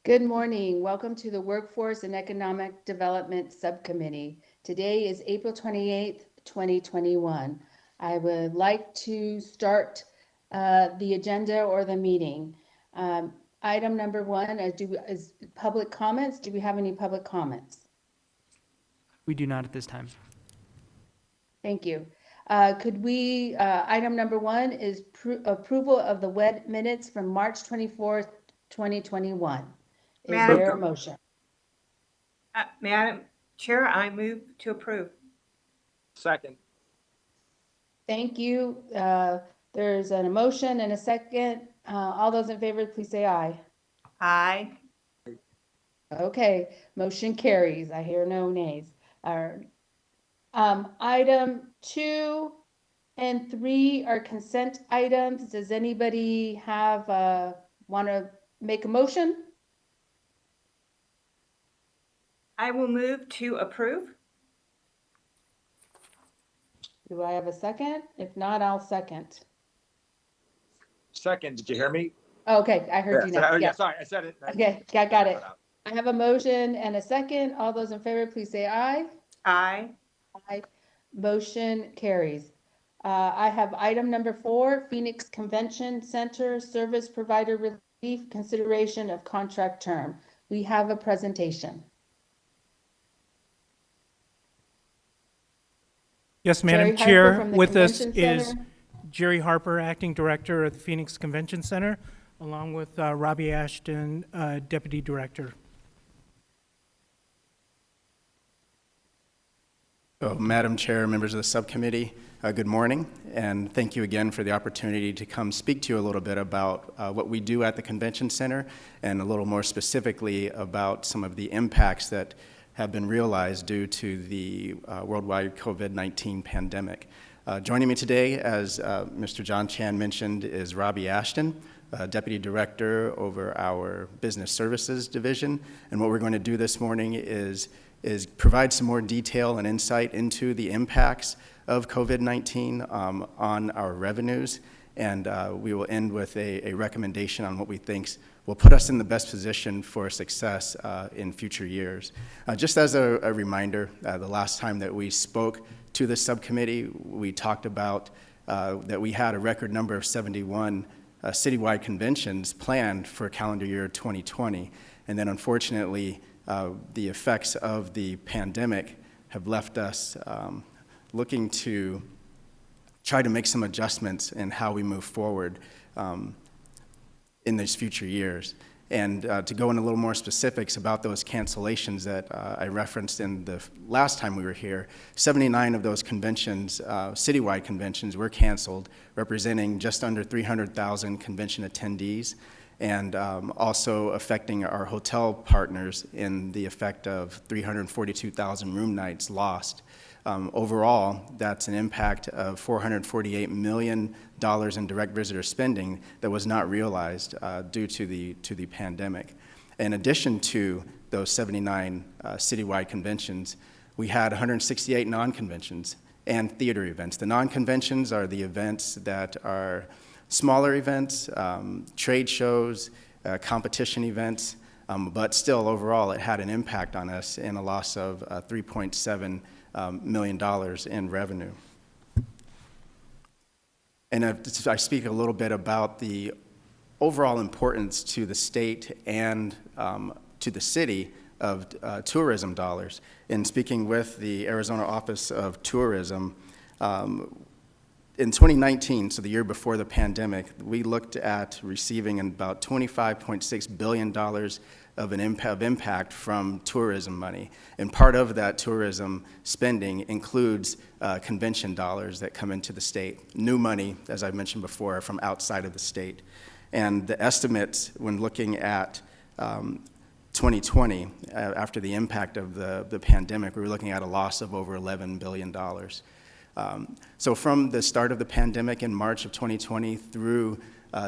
Good morning. Welcome to the Workforce and Economic Development Subcommittee. Today is April 28th, 2021. I would like to start the agenda or the meeting. Item number one is public comments. Do we have any public comments? We do not at this time. Thank you. Item number one is approval of the web minutes from March 24th, 2021. Is there a motion? Madam Chair, I move to approve. Second. Thank you. There's an motion and a second. All those in favor, please say aye. Aye. Okay, motion carries. I hear no nays. Item 2 and 3 are consent items. Does anybody want to make a motion? I will move to approve. Do I have a second? If not, I'll second. Second, did you hear me? Okay, I heard you now. Yeah, sorry, I said it. Okay, got it. I have a motion and a second. All those in favor, please say aye. Aye. Aye. Motion carries. I have item number 4, Phoenix Convention Center Service Provider Relief Consideration of Contract Term. We have a presentation. Yes, Madam Chair, with us is Jerry Harper, Acting Director of the Phoenix Convention Center, along with Robbie Ashton, Deputy Director. So, Madam Chair, members of the subcommittee, good morning, and thank you again for the opportunity to come speak to you a little bit about what we do at the Convention Center, and a little more specifically about some of the impacts that have been realized due to the worldwide COVID-19 pandemic. Joining me today, as Mr. John Chan mentioned, is Robbie Ashton, Deputy Director over our Business Services Division, and what we're going to do this morning is provide some more detail and insight into the impacts of COVID-19 on our revenues, and we will end with a recommendation on what we think will put us in the best position for success in future years. Just as a reminder, the last time that we spoke to the subcommittee, we talked about that we had a record number of 71 citywide conventions planned for calendar year 2020, and then unfortunately, the effects of the pandemic have left us looking to try to make some adjustments in how we move forward in these future years. And to go into a little more specifics about those cancellations that I referenced in the last time we were here, 79 of those conventions, citywide conventions, were canceled, representing just under 300,000 convention attendees, and also affecting our hotel partners in the effect of 342,000 room nights lost. Overall, that's an impact of $448 million in direct visitor spending that was not realized due to the pandemic. In addition to those 79 citywide conventions, we had 168 non-conventions and theater events. The non-conventions are the events that are smaller events, trade shows, competition events, but still overall it had an impact on us in a loss of $3.7 million in revenue. And I speak a little bit about the overall importance to the state and to the city of tourism dollars. In speaking with the Arizona Office of Tourism, in 2019, so the year before the pandemic, we looked at receiving about $25.6 billion of impact from tourism money. And part of that tourism spending includes convention dollars that come into the state. New money, as I mentioned before, from outside of the state. And the estimates when looking at 2020, after the impact of the pandemic, we were looking at a loss of over $11 billion. So from the start of the pandemic in March of 2020 through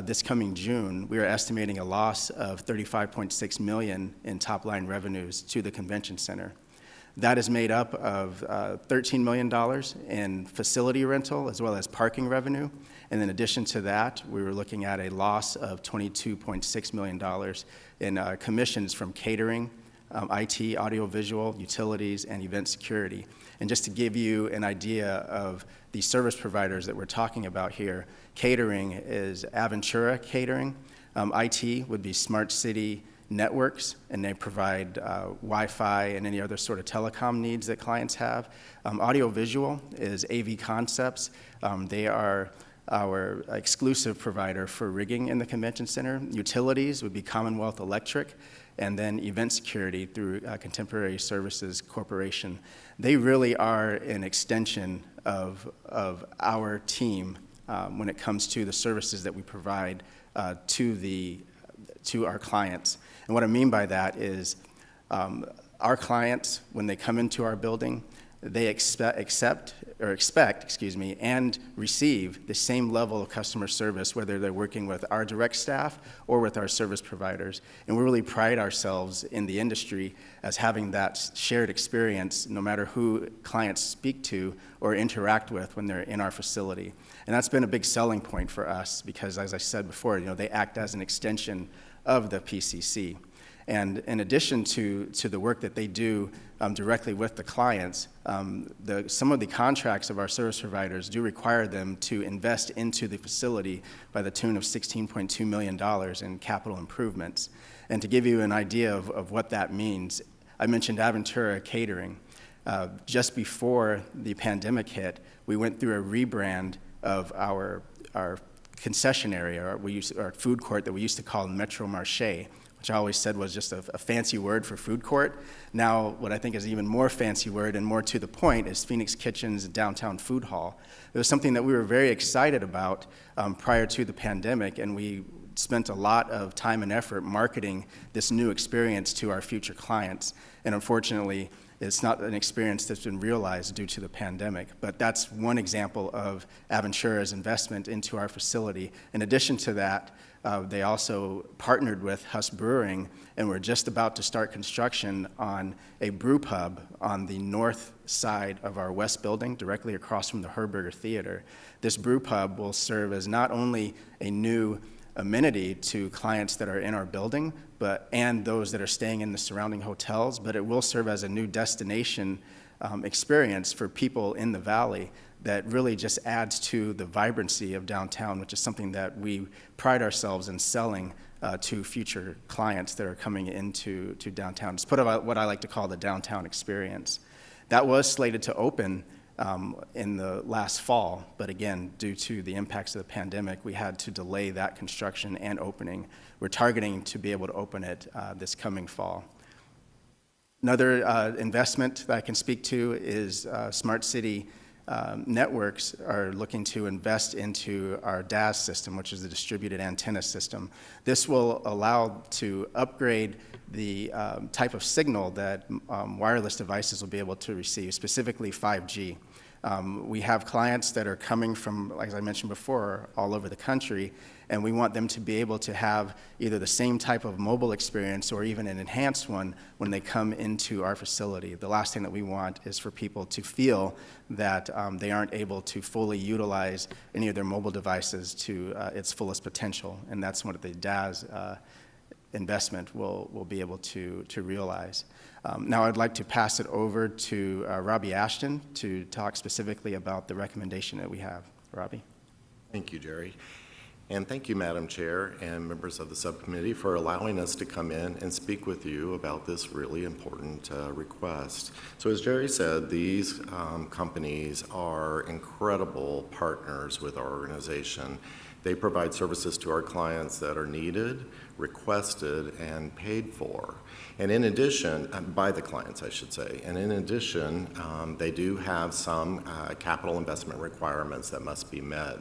this coming June, we are estimating a loss of $35.6 million in top-line revenues to the convention center. That is made up of $13 million in facility rental as well as parking revenue. And in addition to that, we were looking at a loss of $22.6 million in commissions from catering, IT, audiovisual, utilities, and event security. And just to give you an idea of the service providers that we're talking about here, catering is Aventura Catering. IT would be Smart City Networks, and they provide Wi-Fi and any other sort of telecom needs that clients have. Audiovisual is AV Concepts. They are our exclusive provider for rigging in the convention center. Utilities would be Commonwealth Electric, and then event security through Contemporary Services Corporation. They really are an extension of our team when it comes to the services that we provide to our clients. And what I mean by that is our clients, when they come into our building, they expect and receive the same level of customer service, whether they're working with our direct staff or with our service providers. And we really pride ourselves in the industry as having that shared experience, no matter who clients speak to or interact with when they're in our facility. And that's been a big selling point for us because, as I said before, they act as an extension of the PCC. And in addition to the work that they do directly with the clients, some of the contracts of our service providers do require them to invest into the facility by the tune of $16.2 million in capital improvements. And to give you an idea of what that means, I mentioned Aventura Catering. Just before the pandemic hit, we went through a rebrand of our concession area, our food court that we used to call Metro Marché, which I always said was just a fancy word for food court. Now, what I think is an even more fancy word and more to the point is Phoenix Kitchen's Downtown Food Hall. It was something that we were very excited about prior to the pandemic, and we spent a lot of time and effort marketing this new experience to our future clients. And unfortunately, it's not an experience that's been realized due to the pandemic, but that's one example of Aventura's investment into our facility. In addition to that, they also partnered with Huss Brewing, and we're just about to start construction on a brew pub on the north side of our west building, directly across from the Herberger Theater. This brew pub will serve as not only a new amenity to clients that are in our building, and those that are staying in the surrounding hotels, but it will serve as a new destination experience for people in the valley that really just adds to the vibrancy of downtown, which is something that we pride ourselves in selling to future clients that are coming into downtown. It's what I like to call the downtown experience. That was slated to open in the last fall, but again, due to the impacts of the pandemic, we had to delay that construction and opening. We're targeting to be able to open it this coming fall. Another investment that I can speak to is Smart City Networks are looking to invest into our DAS system, which is the distributed antenna system. This will allow to upgrade the type of signal that wireless devices will be able to receive, specifically 5G. We have clients that are coming from, like I mentioned before, all over the country, and we want them to be able to have either the same type of mobile experience or even an enhanced one when they come into our facility. The last thing that we want is for people to feel that they aren't able to fully utilize any of their mobile devices to its fullest potential, and that's what the DAS investment will be able to realize. Now I'd like to pass it over to Robbie Ashton to talk specifically about the recommendation that we have. Robbie. Thank you, Jerry. And thank you, Madam Chair and members of the subcommittee, for allowing us to come in and speak with you about this really important request. So as Jerry said, these companies are incredible partners with our organization. They provide services to our clients that are needed, requested, and paid for. And in addition, by the clients, I should say, and in addition, they do have some capital investment requirements that must be met.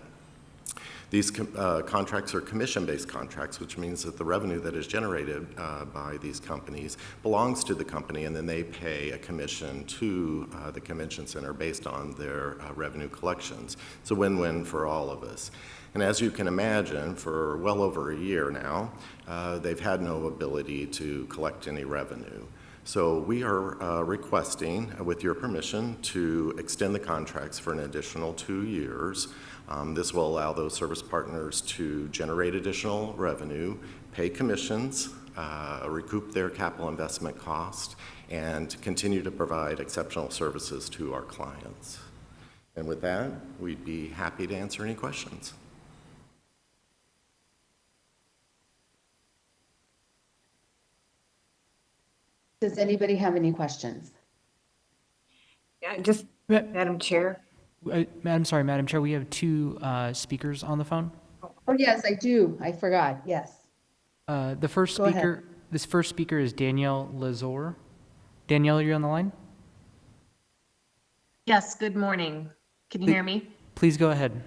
These contracts are commission-based contracts, which means that the revenue that is generated by these companies belongs to the company, and then they pay a commission to the convention center based on their revenue collections. It's a win-win for all of us. And as you can imagine, for well over a year now, they've had no ability to collect any revenue. So we are requesting, with your permission, to extend the contracts for an additional 2 years. This will allow those service partners to generate additional revenue, pay commissions, recoup their capital investment cost, and continue to provide exceptional services to our clients. And with that, we'd be happy to answer any questions. Does anybody have any questions? Just, Ma- Madam Chair. Madam Chair, we have two speakers on the phone. Oh, yes, I do. I forgot. Yes. The first Go ahead. speaker, this first speaker is Danielle Lazor. Danielle, are you on the line? Yes, good morning. Can you hear me? Please go ahead.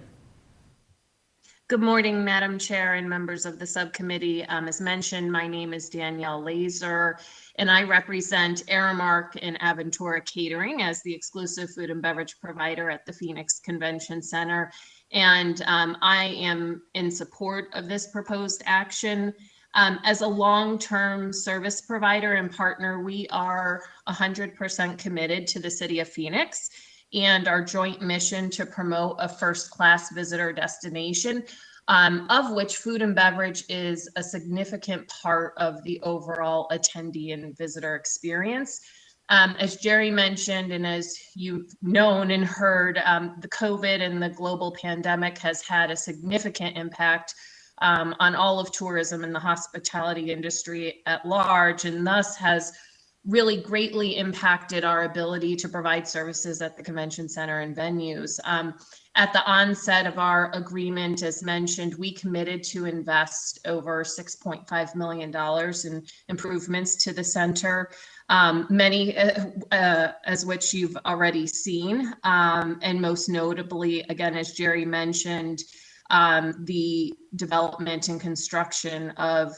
Good morning, Madam Chair and members of the subcommittee. As mentioned, my name is Danielle Laser, and I represent Aramark and Aventura Catering as the exclusive food and beverage provider at the Phoenix Convention Center. And I am in support of this proposed action. As a long-term service provider and partner, we are 100% committed to the city of Phoenix and our joint mission to promote a first-class visitor destination, of which food and beverage is a significant part of the overall attendee and visitor experience. As Jerry mentioned, and as you've known and heard, the COVID and the global pandemic has had a significant impact on all of tourism and the hospitality industry at large, and thus has really greatly impacted our ability to provide services at the convention center and venues. At the onset of our agreement, as mentioned, we committed to invest over $6.5 million in improvements to the center, many as which you've already seen, and most notably, again, as Jerry mentioned, the development and construction of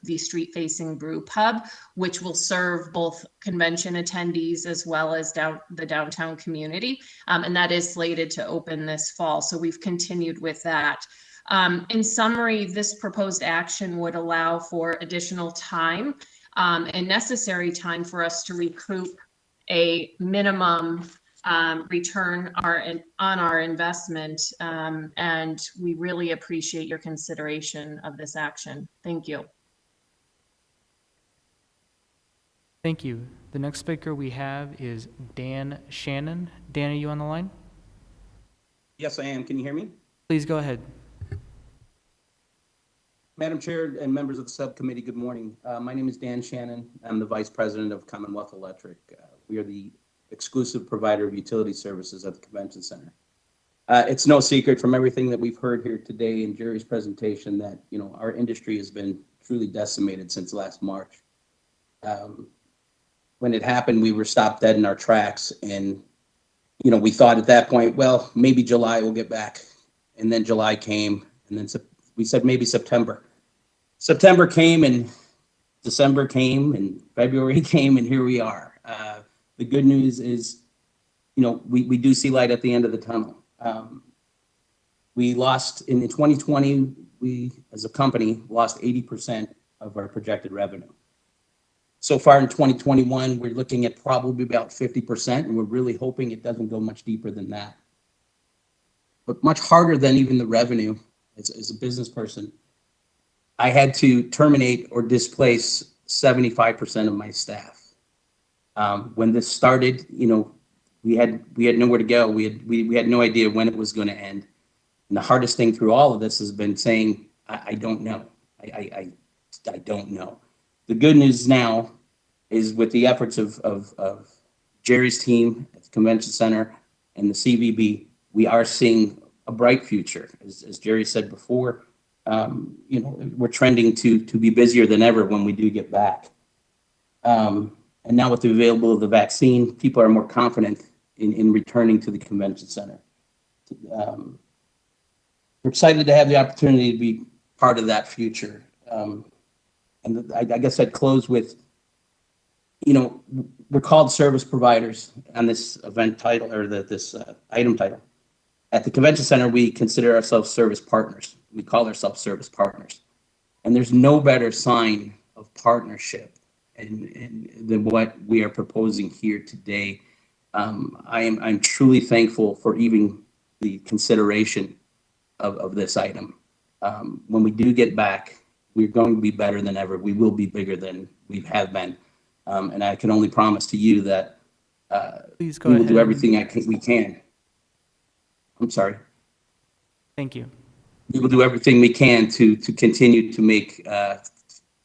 the street-facing brew pub, which will serve both convention attendees as well as the downtown community. And that is slated to open this fall. So we've continued with that. In summary, this proposed action would allow for additional time and necessary time for us to recoup a minimum return on our investment, and we really appreciate your consideration of this action. Thank you. Thank you. The next speaker we have is Dan Shannon. Dan, are you on the line? Yes, I am. Can you hear me? Please go ahead. Madam Chair and members of the subcommittee, good morning. My name is Dan Shannon. I'm the Vice President of Commonwealth Electric. We are the exclusive provider of utility services at the Convention Center. It's no secret from everything that we've heard here today in Jerry's presentation that, our industry has been truly decimated since last March. When it happened, we were stopped dead in our tracks, and, we thought at that point, well, maybe July we'll get back. And then July came, and then we said maybe September. September came, and December came, and February came, and here we are. The good news is, we do see light at the end of the tunnel. We lost, in 2020, we, as a company, lost 80% of our projected revenue. So far in 2021, we're looking at probably about 50%, and we're really hoping it doesn't go much deeper than that. But much harder than even the revenue, as a business person, I had to terminate or displace 75% of my staff. When this started, we had nowhere to go. We had no idea when it was going to end. And the hardest thing through all of this has been saying, I don't know. I don't know. The good news now is with the efforts of Jerry's team at the Convention Center and the CVB, we are seeing a bright future. As Jerry said before, we're trending to be busier than ever when we do get back. And now with the availability of the vaccine, people are more confident in returning to the Convention Center. We're excited to have the opportunity to be part of that future. And I guess I'd close with, we're called service providers on this event title, or this item title. At the Convention Center, we consider ourselves service partners. We call ourselves service partners. And there's no better sign of partnership than what we are proposing here today. I'm truly thankful for even the consideration of this item. When we do get back, we're going to be better than ever. We will be bigger than we have been. And I can only promise to you that Please go we ahead. will do everything we can. I'm sorry. Thank you. We will do everything we can to continue to make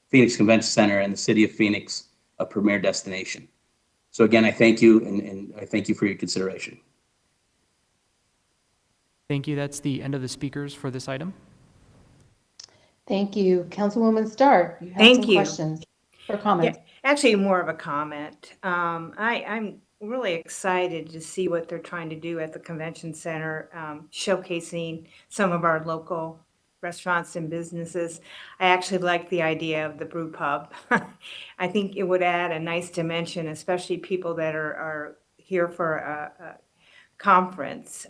Phoenix Convention Center and the city of Phoenix a premier destination. So again, I thank you, and I thank you for your consideration. Thank you. That's the end of the speakers for this item. Thank you. Councilwoman Stark, you have Thank some you. questions or Yeah, comments? actually more of a comment. I'm really excited to see what they're trying to do at the convention center, showcasing some of our local restaurants and businesses. I actually like the idea of the brew pub. I think it would add a nice dimension, especially people that are here for a conference.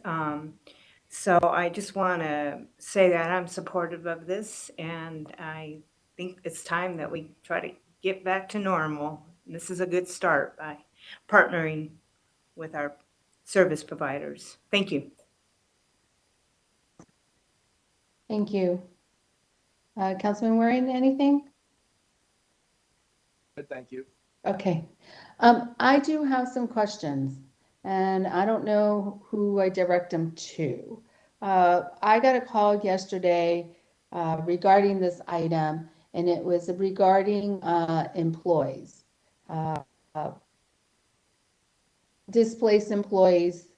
So I just want to say that I'm supportive of this, and I think it's time that we try to get back to normal. And this is a good start by partnering with our service providers. Thank you. Thank you. Councilman Waring, anything? Good, thank you. Okay. I do have some questions, and I don't know who I direct them to. I got a call yesterday regarding this item, and it was regarding employees, displaced employees.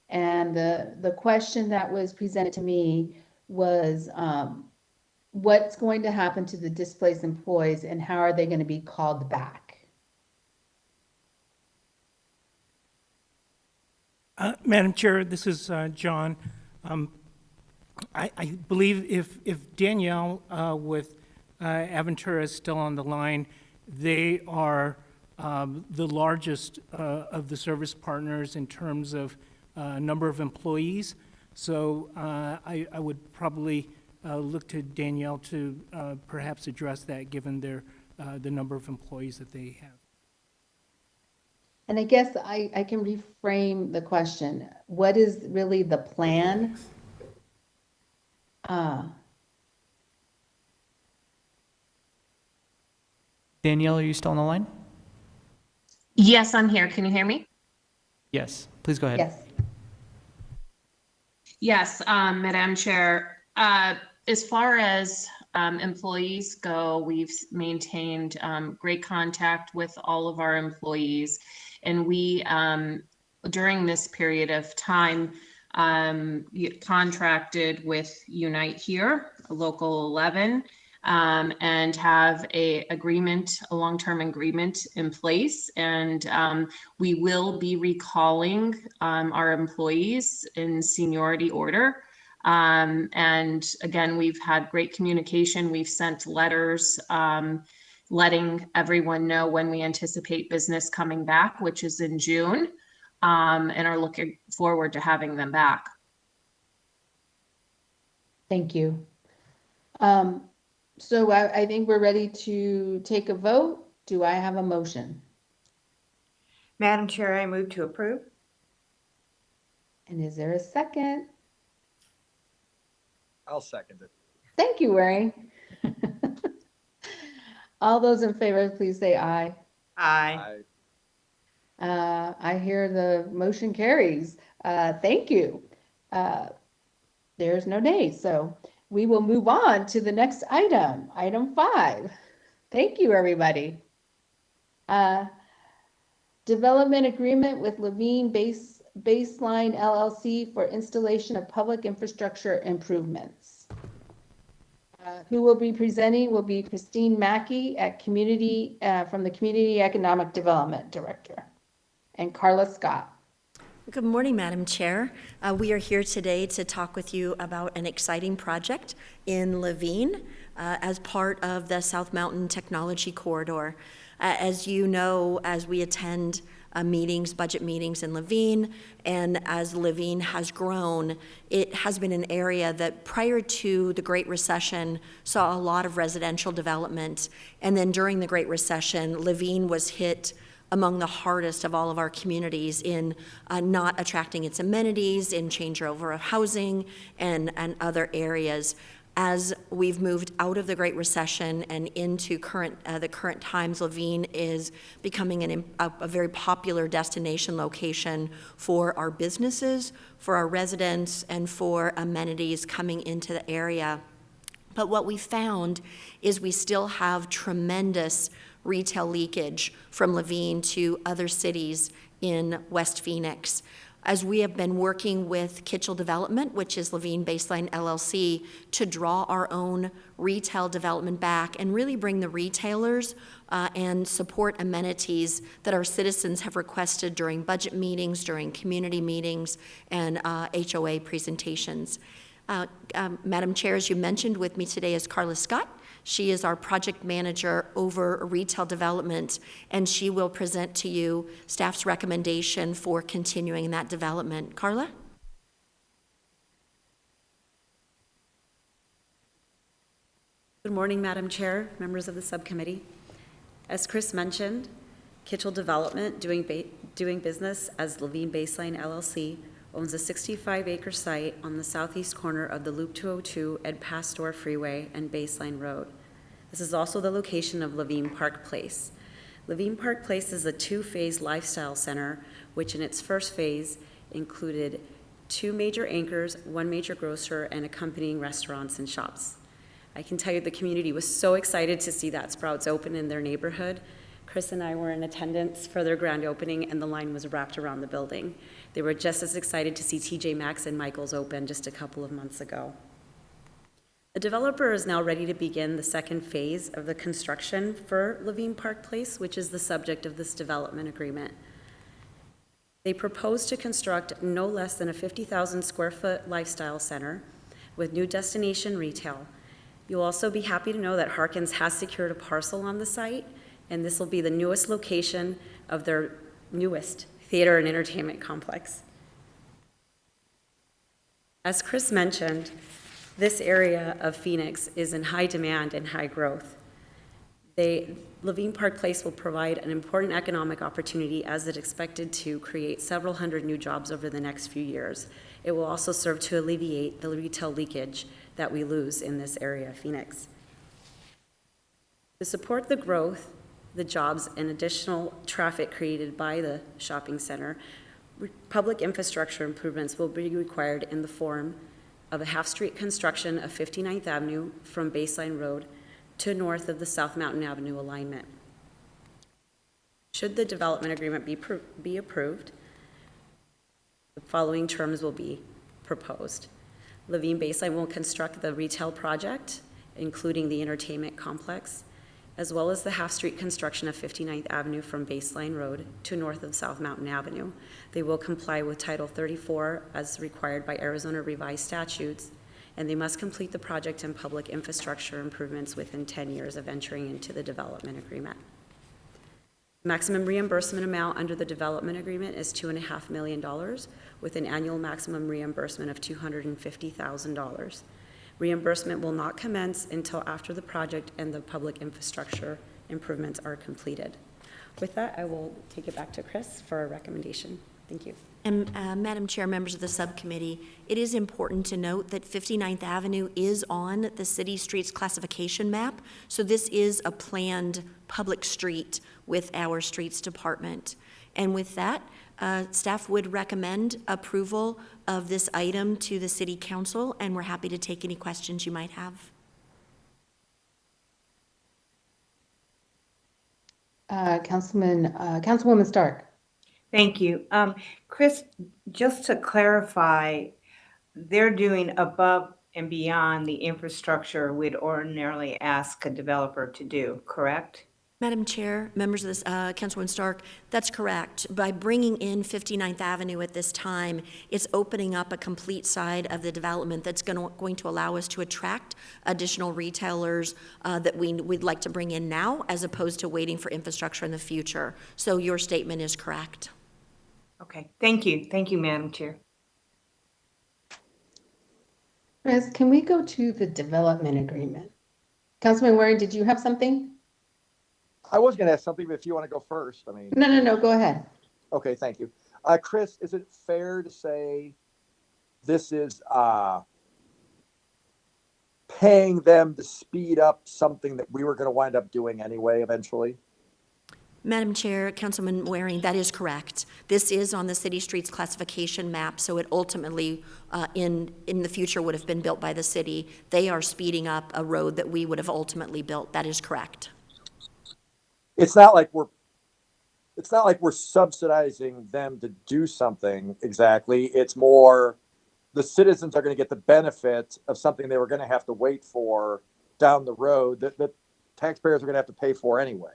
And the question that was presented to me was, what's going to happen to the displaced employees and how are they going to be called back? Madam Chair, this is John. I believe if Danielle with Aventura is still on the line, they are the largest of the service partners in terms of number of employees. So I would probably look to Danielle to perhaps address that, given the number of employees that they have. And I guess I can reframe the question. What is really the plan? Danielle, are you still on the line? Yes, I'm here. Can you hear me? Yes. Please go ahead. Yes. Yes, Madam Chair. As far as employees go, we've maintained great contact with all of our employees. And we, during this period of time, contracted with Unite Here, Local 11, and have a long-term agreement in place. And we will be recalling our employees in seniority order. And again, we've had great communication. We've sent letters letting everyone know when we anticipate business coming back, which is in June, and are looking forward to having them back. Thank you. So I think we're ready to take a vote. Do I have a motion? Madam Chair, I move to approve. And is there a second? I'll second it. Thank you, Waring. All those in favor, please say aye. Aye. I hear the motion carries. Thank you. There's no nays, so we will move on to the next item, item 5. Thank you, everybody. Development agreement with Levine Baseline LLC for installation of public infrastructure improvements. Who will be presenting will be Christine Mackey at from the Community Economic Development Director, and Carla Scott. Good morning, Madam Chair. We are here today to talk with you about an exciting project in Levine as part of the South Mountain Technology Corridor. As you know, as we attend budget meetings in Levine, and as Levine has grown, it has been an area that prior to the Great Recession saw a lot of residential development. And then during the Great Recession, Levine was hit among the hardest of all of our communities in not attracting its amenities, in changeover of housing and other areas. As we've moved out of the Great Recession and into the current times, Levine is becoming a very popular destination location for our businesses, for our residents, and for amenities coming into the area. But what we found is we still have tremendous retail leakage from Levine to other cities in West Phoenix. As we have been working with Kitchell Development, which is Levine Baseline LLC, to draw our own retail development back and really bring the retailers and support amenities that our citizens have requested during budget meetings, during community meetings, and HOA presentations. Madam Chair, as you mentioned, with me today is Carla Scott. She is our project manager over retail development, and she will present to you staff's recommendation for continuing that development. Carla? Good morning, Madam Chair, members of the subcommittee. As Chris mentioned, Kitchell Development, doing business as Levine Baseline LLC, owns a 65-acre site on the southeast corner of the Loop 202 Ed Pastor Freeway and Baseline Road. This is also the location of Levine Park Place. Levine Park Place is a two-phase lifestyle center, which in its first phase included 2 major anchors, 1 major grocer, and accompanying restaurants and shops. I can tell you the community was so excited to see that Sprouts open in their neighborhood. Chris and I were in attendance for their grand opening, and the line was wrapped around the building. They were just as excited to see TJ Maxx and Michael's open just a couple of months ago. The developer is now ready to begin the second phase of the construction for Levine Park Place, which is the subject of this development agreement. They propose to construct no less than a 50,000 square foot lifestyle center with new destination retail. You'll also be happy to know that Harkins has secured a parcel on the site, and this will be the newest location of their newest theater and entertainment complex. As Chris mentioned, this area of Phoenix is in high demand and high growth. Levine Park Place will provide an important economic opportunity as it's expected to create several hundred new jobs over the next few years. It will also serve to alleviate the retail leakage that we lose in this area of Phoenix. To support the growth, the jobs, and additional traffic created by the shopping center, public infrastructure improvements will be required in the form of a half-street construction of 59th Avenue from Baseline Road to north of the South Mountain Avenue alignment. Should the development agreement be approved, the following terms will be proposed. Levine Baseline will construct the retail project, including the entertainment complex, as well as the half-street construction of 59th Avenue from Baseline Road to north of South Mountain Avenue. They will comply with Title 34 as required by Arizona revised statutes, and they must complete the project and public infrastructure improvements within 10 years of entering into the development agreement. Maximum reimbursement amount under the development agreement is $2.5 million with an annual maximum reimbursement of $250,000. Reimbursement will not commence until after the project and the public infrastructure improvements are completed. With that, I will take it back to Chris for a recommendation. Thank you. And Madam Chair, members of the subcommittee, it is important to note that 59th Avenue is on the city streets classification map, so this is a planned public street with our streets department. And with that, staff would recommend approval of this item to the City Council, and we're happy to take any questions you might have. Councilwoman Stark. Thank you. Chris, just to clarify, they're doing above and beyond the infrastructure we'd ordinarily ask a developer to do, correct? Madam Chair, members of this, Councilwoman Stark, that's correct. By bringing in 59th Avenue at this time, it's opening up a complete side of the development that's going to allow us to attract additional retailers that we'd like to bring in now, as opposed to waiting for infrastructure in the future. So your statement is correct. Okay, thank you. Thank you, Madam Chair. Chris, can we go to the development agreement? Councilman Waring, did you have something? I was gonna ask something, but if you want to go first, I mean, No, go ahead. okay, thank you. Chris, is it fair to say this is paying them to speed up something that we were going to wind up doing anyway eventually? Madam Chair, Councilman Waring, that is correct. This is on the city streets classification map, so it ultimately, in the future, would have been built by the city. They are speeding up a road that we would have ultimately built. That is correct. It's not like we're subsidizing them to do something exactly. It's more the citizens are going to get the benefit of something they were going to have to wait for down the road that taxpayers are going to have to pay for anyway.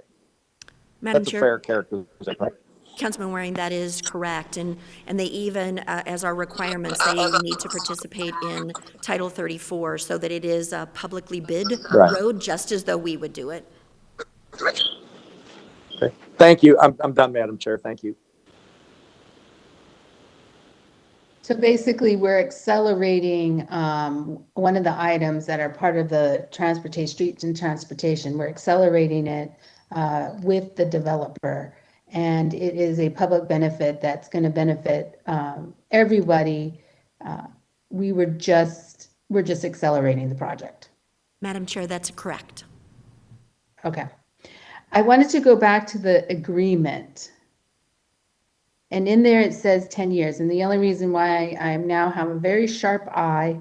Madam That's a Chair, fair characterization, right? Councilman Waring, that is correct. And they even, as our requirements, they need to participate in Title 34 so that it is a publicly bid Right. road, just as though we would do it. Okay. Thank you. I'm done, Madam Chair. Thank you. So basically, we're accelerating one of the items that are part of the transportation, streets and transportation. We're accelerating it with the developer. And it is a public benefit that's going to benefit everybody. We're just accelerating the project. Madam Chair, that's correct. Okay. I wanted to go back to the agreement. And in there it says 10 years. And the only reason why I now have a very sharp eye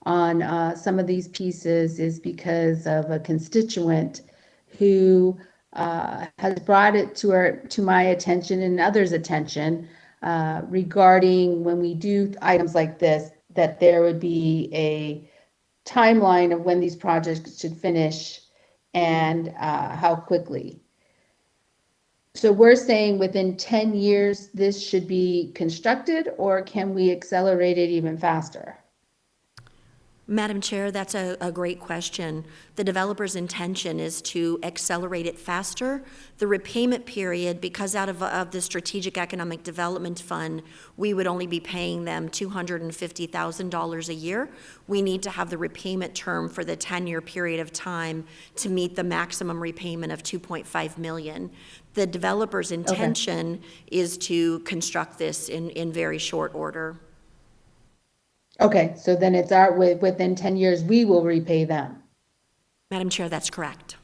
on some of these pieces is because of a constituent who has brought it to my attention and others' attention regarding when we do items like this, that there would be a timeline of when these projects should finish and how quickly. So we're saying within 10 years, this should be constructed, or can we accelerate it even faster? Madam Chair, that's a great question. The developer's intention is to accelerate it faster. The repayment period, because out of the Strategic Economic Development Fund, we would only be paying them $250,000 a year. We need to have the repayment term for the 10-year period of time to meet the maximum repayment of $2.5 million. The developer's intention is to construct this in very short order. Okay, so then it's within 10 years, we will repay them. Madam Chair, that's correct.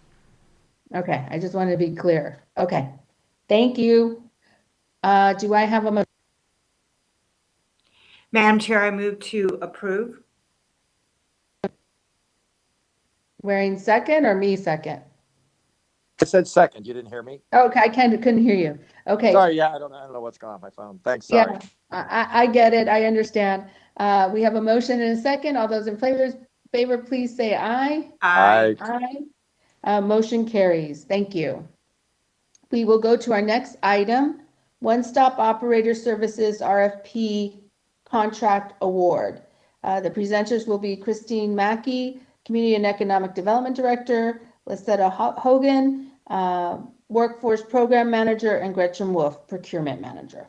Okay, I just wanted to be clear. Okay, thank you. Do I have a motion? Madam Chair, I move to approve. Waring second or me second? I said second. You didn't hear me? Okay, I couldn't hear you. Okay. Sorry. Yeah, I don't know what's going on with my phone. Thanks. Sorry. Yeah, I get it. I understand. We have a motion and a second. All those in favor, please say aye. Aye. Aye. Motion carries. Thank you. We will go to our next item, One-Stop Operator Services RFP Contract Award. The presenters will be Christine Mackey, Community and Economic Development Director, Lisetta Hogan, Workforce Program Manager, and Gretchen Wolf, Procurement Manager.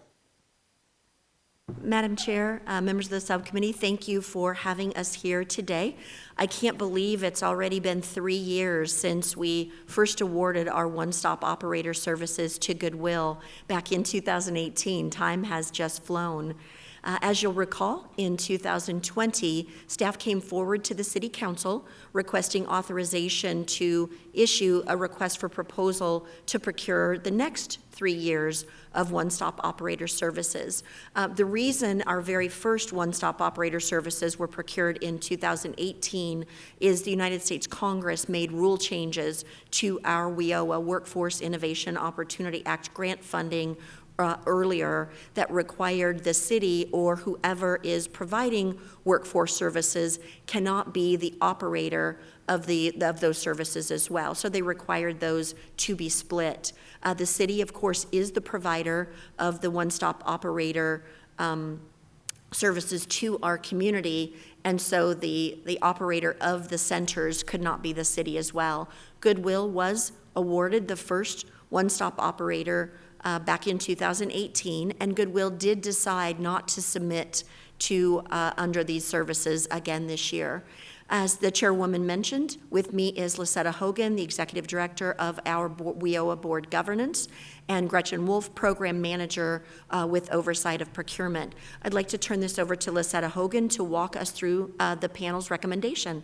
Madam Chair, members of the subcommittee, thank you for having us here today. I can't believe it's already been 3 years since we first awarded our one-stop operator services to Goodwill back in 2018. Time has just flown. As you'll recall, in 2020, staff came forward to the City Council requesting authorization to issue a request for proposal to procure the next 3 years of one-stop operator services. The reason our very first one-stop operator services were procured in 2018 is the United States Congress made rule changes to our WIOA Workforce Innovation Opportunity Act grant funding earlier that required the city or whoever is providing workforce services cannot be the operator of those services as well. So they required those to be split. The city, of course, is the provider of the one-stop operator services to our community, and so the operator of the centers could not be the city as well. Goodwill was awarded the first one-stop operator back in 2018, and Goodwill did decide not to submit to under these services again this year. As the chairwoman mentioned, with me is Lisetta Hogan, the executive director of our WIOA board governance, and Gretchen Wolf, program manager with Oversight of Procurement. I'd like to turn this over to Lisetta Hogan to walk us through the panel's recommendation.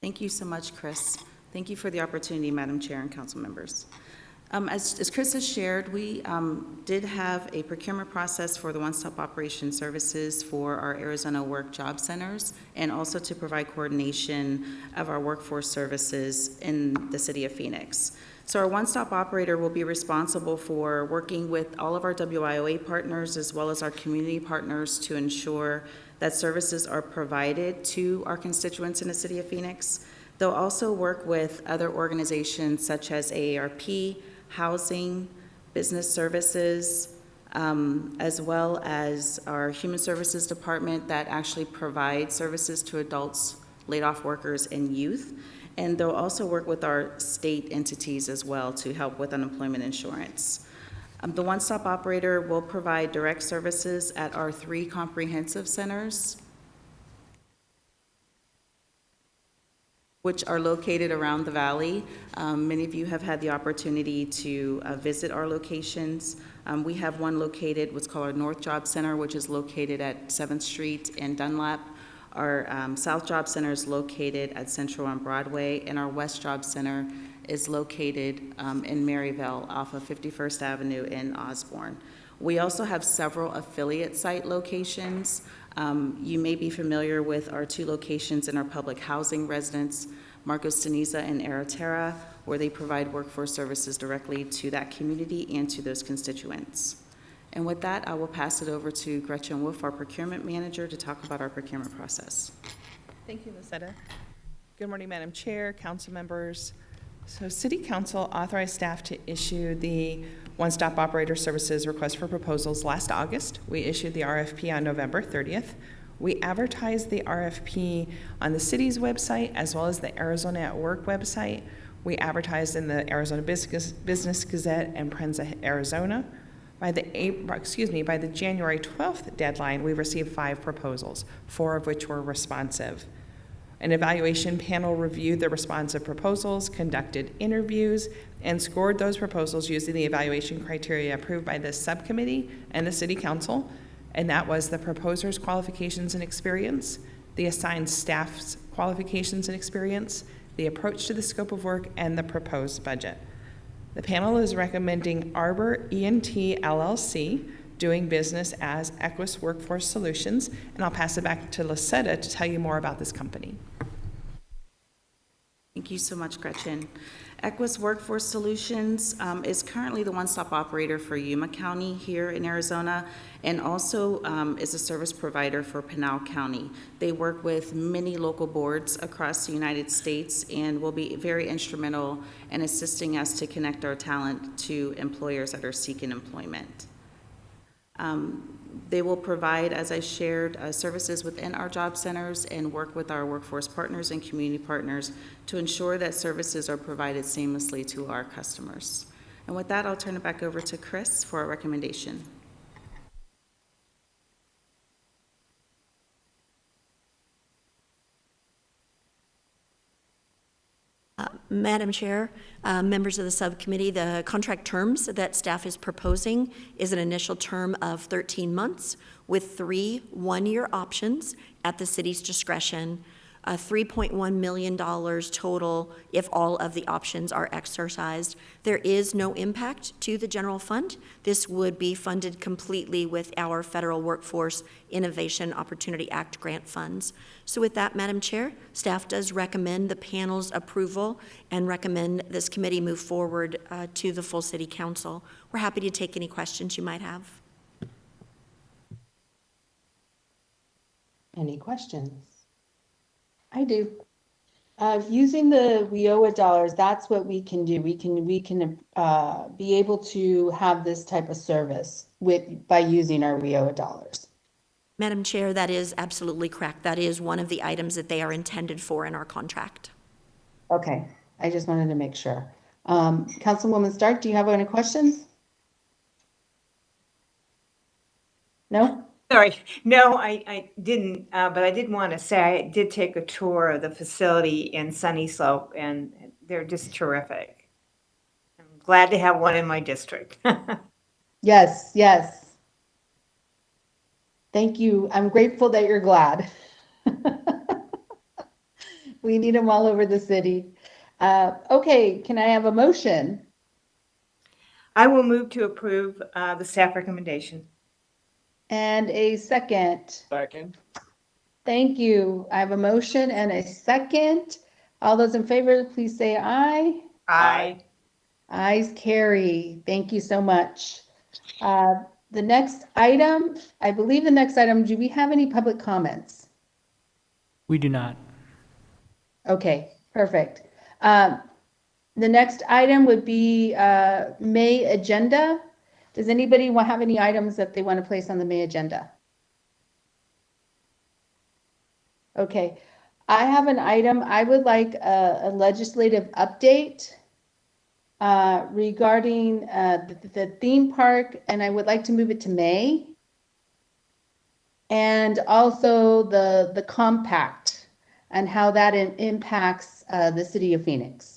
Thank you so much, Chris. Thank you for the opportunity, Madam Chair and council members. As Chris has shared, we did have a procurement process for the one-stop operation services for our Arizona Work Job Centers, and also to provide coordination of our workforce services in the city of Phoenix. So our one-stop operator will be responsible for working with all of our WIOA partners as well as our community partners to ensure that services are provided to our constituents in the city of Phoenix. They'll also work with other organizations such as AARP, Housing, Business Services, as well as our Human Services Department that actually provides services to adults, laid-off workers, and youth. And they'll also work with our state entities as well to help with unemployment insurance. The one-stop operator will provide direct services at our 3 comprehensive centers, which are located around the valley. Many of you have had the opportunity to visit our locations. We have one located, what's called our North Job Center, which is located at 7th Street in Dunlap. Our South Job Center is located at Central on Broadway, and our West Job Center is located in Maryville off of 51st Avenue in Osborne. We also have several affiliate site locations. You may be familiar with our 2 locations in our public housing residence, Marcos Deniza and Aratera, where they provide workforce services directly to that community and to those constituents. And with that, I will pass it over to Gretchen Wolf, our procurement manager, to talk about our procurement process. Thank you, Lisetta. Good morning, Madam Chair, council members. So City Council authorized staff to issue the one-stop operator services request for proposals last August. We issued the RFP on November 30th. We advertised the RFP on the city's website as well as the Arizona at Work website. We advertised in the Arizona Business Gazette and Prensa Arizona. By the January 12th deadline, we received 5 proposals, 4 of which were responsive. An evaluation panel reviewed the responsive proposals, conducted interviews, and scored those proposals using the evaluation criteria approved by the subcommittee and the city council, and that was the proposer's qualifications and experience, the assigned staff's qualifications and experience, the approach to the scope of work, and the proposed budget. The panel is recommending Arbor ENT LLC, doing business as Equus Workforce Solutions, and I'll pass it back to Lisetta to tell you more about this company. Thank you so much, Gretchen. Equus Workforce Solutions is currently the one-stop operator for Yuma County here in Arizona, and also is a service provider for Pinal County. They work with many local boards across the United States and will be very instrumental in assisting us to connect our talent to employers that are seeking employment. They will provide, as I shared, services within our job centers and work with our workforce partners and community partners to ensure that services are provided seamlessly to our customers. And with that, I'll turn it back over to Chris for a recommendation. Madam Chair, members of the subcommittee, the contract terms that staff is proposing is an initial term of 13 months with 3 one-year options at the city's discretion. $3.1 million total if all of the options are exercised. There is no impact to the general fund. This would be funded completely with our Federal Workforce Innovation Opportunity Act grant funds. So with that, Madam Chair, staff does recommend the panel's approval and recommend this committee move forward to the full City Council. We're happy to take any questions you might have. Any questions? I do. Using the WIOA dollars, that's what we can do. We can be able to have this type of service by using our WIOA dollars. Madam Chair, that is absolutely correct. That is one of the items that they are intended for in our contract. Okay, I just wanted to make sure. Councilwoman Stark, do you have any questions? No? Sorry, no, I didn't, but I did want to say I did take a tour of the facility in Sunny Slope, and they're just terrific. I'm glad to have one in my district. Yes, yes. Thank you. I'm grateful that you're glad. We need them all over the city. Okay, can I have a motion? I will move to approve the staff recommendation. And a second. Second. Thank you. I have a motion and a second. All those in favor, please say aye. Aye. Ayes carry. Thank you so much. The next item, I believe the next item, do we have any public comments? We do not. Okay, perfect. The next item would be May agenda. Does anybody have any items that they want to place on the May agenda? Okay, I have an item. I would like a legislative update regarding the theme park, and I would like to move it to May. And also the compact and how that impacts the city of Phoenix.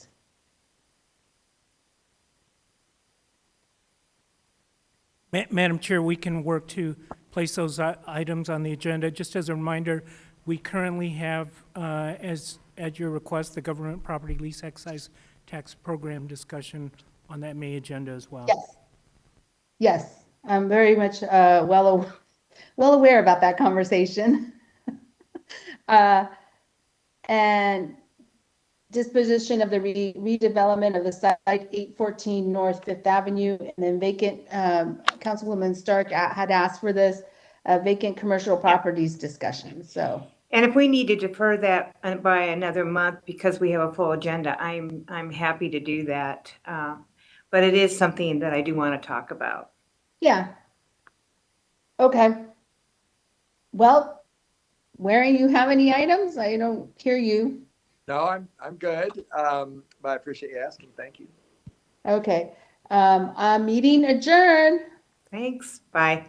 Madam Chair, we can work to place those items on the agenda. Just as a reminder, we currently have, at your request, the government property lease excise tax program discussion on that May agenda as well. Yes. Yes, I'm very much well aware about that conversation. And disposition of the redevelopment of the site 814 North Fifth Avenue, and then vacant, Councilwoman Stark had asked for this vacant commercial properties discussion, so. And if we need to defer that by another month because we have a full agenda, I'm happy to do that. But it is something that I do want to talk about. Yeah. Okay. Well, Waring, you have any items? I don't hear you. No, I'm good. But I appreciate you asking. Thank you. Okay. Meeting adjourned. Thanks. Bye.